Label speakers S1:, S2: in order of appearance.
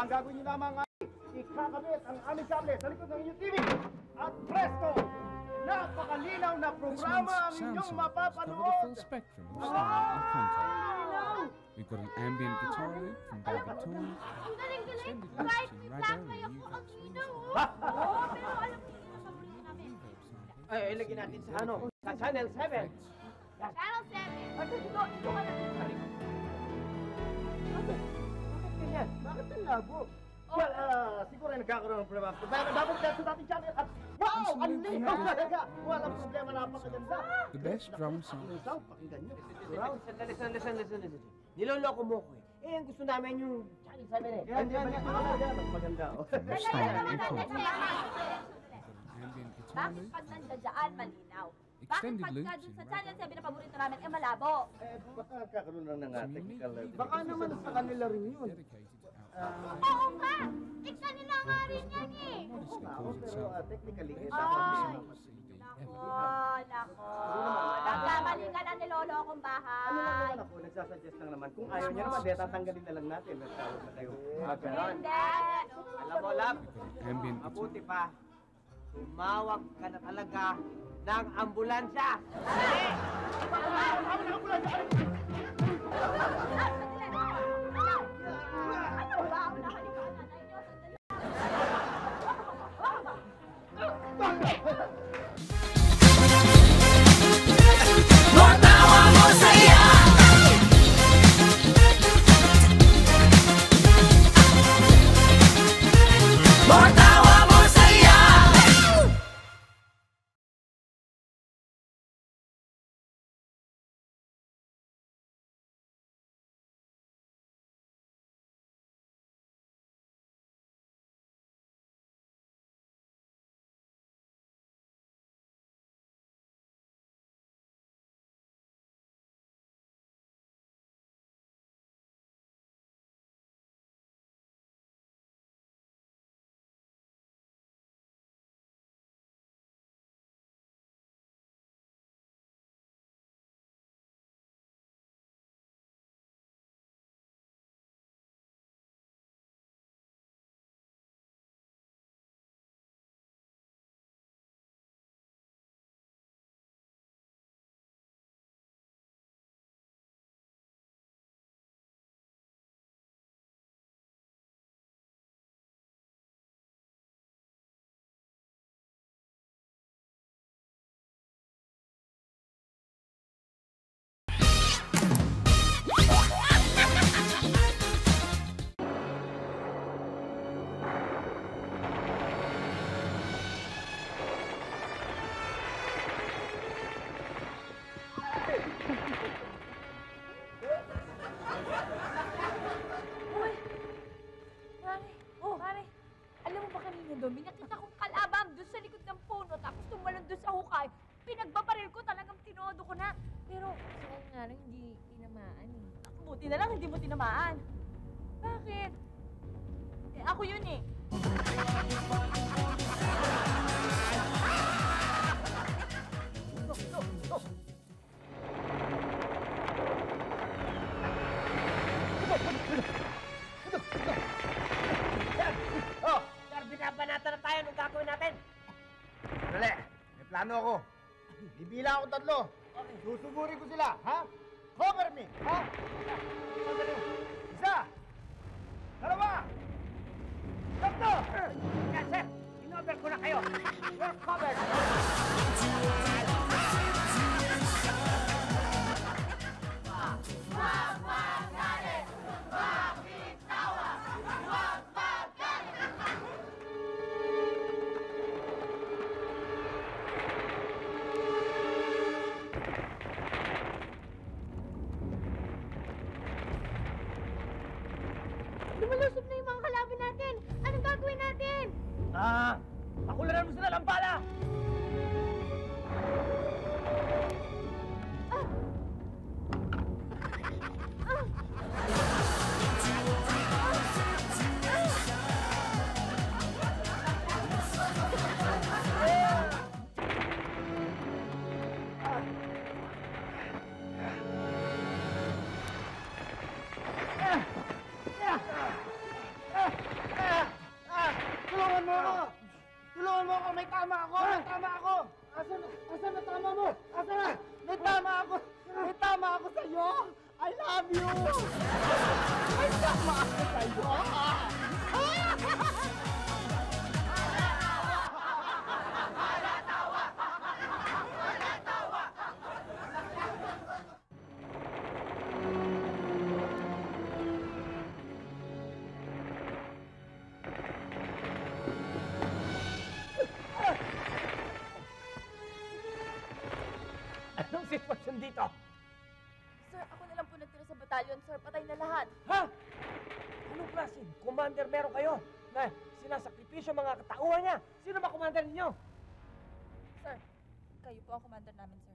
S1: Ang gagawin niyo lamang ay ikakabit ang aming kable sa likod ng inyong TV. At presto! Napakalinaw na programa ang inyong mapapanood!
S2: We've got an ambient guitar loop from Barbiton.
S3: Ang galing-galing! Right lang kaya po ang inaw! Oo, pero alam mo yung paborito namin.
S1: Ay, ilagay natin sa ano? Sa Channel 7.
S3: Channel 7!
S1: Ay, ito ka na. Bakit ganyan? Bakit ang labo? Well, siguro ay nagkakaroon ng problema. Dapat dyan sa dating channel at wow! Ang linaw talaga! Walang problema, napakaganda.
S2: The best drum sound.
S1: Pakinggan nyo. Listen. Niloloko mo ko eh. Eh, ang gusto namin yung Channel 7 eh. Yan. Mas maganda.
S2: Ambient guitar
S3: Bakit
S2: loop.
S3: pag nandiyan malinaw? Bakit
S2: Extended
S3: pagka
S2: loops
S3: dun
S2: in
S3: sa
S2: right.
S3: Channel 7 na paborito namin, eh malabo?
S1: Eh, baka nagkakaroon lang ng technical.
S4: Baka naman sa kanila rin yun.
S2: Dedicated to outdoor.
S3: Oo nga! Kanila nga rin yan eh!
S1: Oo nga, pero technically,
S3: Ay!
S2: CD ever.
S3: Nako! Nagkamali ka na nilolo akong
S1: Ano lang
S3: bahay!
S1: naman ako, nagsasuggest lang naman. Kung ayaw niya naman, di tatanggalin na lang natin. Nagtawag na kayo. Magkaroon.
S3: Hindi!
S1: Alam mo, Lab,
S2: Ambient guitar.
S1: mabuti pa. Tumawag ka na talaga ng ambulansya.
S3: Ano ba? Wala ka ni nanay niyo. Doon, nakita kong kalabang doon sa likod ng puno, tapos tumalon doon sa hukay. Pinagbabaril ko, talagang tinodo ko na. Pero, saan nga lang, hindi tinamaan eh. Buti na lang, hindi mo tinamaan. Bakit? Eh, ako yun eh.
S1: Binabanatan na tayo nung gagawin natin. Dali, may plano ako. Bibila ako 3. Okay. Susugurin ko sila, ha? Cover me, ha? Isa! 2! 3! Yes, sir! In-over ko na kayo. You're covered.
S3: Lumulusog na yung mga kalaban natin. Anong gagawin natin?
S1: Pakularan mo sila ng bala! ako! May tama ako! May tama ako! Asan na tama mo? Asan na? May tama ako! May tama ako sa'yo! I love you! May tama ako sa'yo!
S5: Anong sitwasyon dito?
S3: Sir, ako na lang po nagtira sa batalyon, sir. Patay na lahat.
S5: Ha? Anong klaseng commander meron kayo na sinasakripisyo mga katauhan niya? Sino ba commander ninyo?
S3: Sir, kayo po ang commander namin, sir.